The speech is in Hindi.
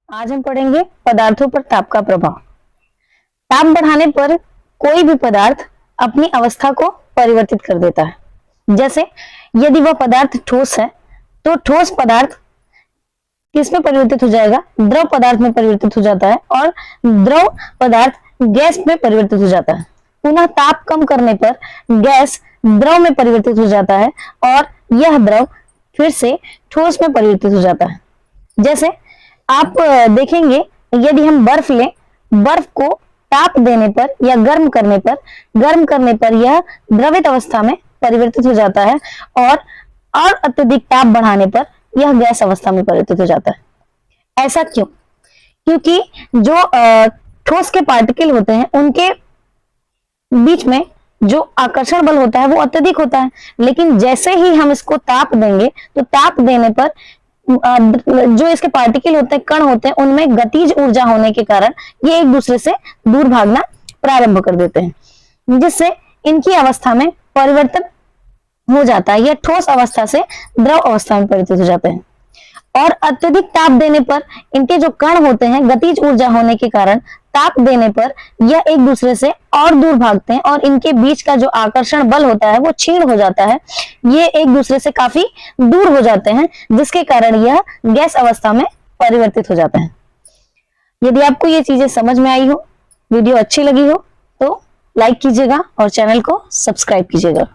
आज हम पढ़ेंगे पदार्थों पर ताप का प्रभाव। ताप बढ़ाने पर कोई भी पदार्थ अपनी अवस्था को परिवर्तित कर देता है। जैसे यदि वह पदार्थ ठोस है तो ठोस पदार्थ किस में परिवर्तित हो जाएगा? द्रव पदार्थ में परिवर्तित हो जाता है और द्रव पदार्थ गैस में परिवर्तित हो जाता है। पुनः ताप कम करने पर गैस द्रव में परिवर्तित हो जाता है और यह द्रव फिर से ठोस में परिवर्तित हो जाता है। जैसे आप देखेंगे यदि हम बर्फ लें, बर्फ को ताप देने पर या गर्म करने पर यह द्रवित अवस्था में परिवर्तित हो जाता है और अत्यधिक ताप बढ़ाने पर यह गैस अवस्था में परिवर्तित हो जाता है। ऐसा क्यों? क्योंकि जो ठोस के पार्टिकल होते हैं उनके बीच में जो आकर्षण बल होता है वो अत्यधिक होता है, लेकिन जैसे ही हम इसको ताप देंगे तो ताप देने पर जो इसके पार्टिकल होते हैं, कण होते हैं, उनमें गतिज ऊर्जा होने के कारण ये एक दूसरे से दूर भागना प्रारंभ कर देते हैं, जिससे इनकी अवस्था में परिवर्तन हो जाता है। यह ठोस अवस्था से द्रव अवस्था में परिवर्तित हो जाते हैं और अत्यधिक ताप देने पर इनके जो कण होते हैं, गतिज ऊर्जा होने के कारण ताप देने पर यह एक दूसरे से और दूर भागते हैं और इनके बीच का जो आकर्षण बल होता है वो क्षीण हो जाता है। ये एक दूसरे से काफी दूर हो जाते हैं, जिसके कारण यह गैस अवस्था में परिवर्तित हो जाता है। यदि आपको ये चीजें समझ में आई हो, वीडियो अच्छी लगी हो तो लाइक कीजिएगा और चैनल को सब्सक्राइब कीजिएगा।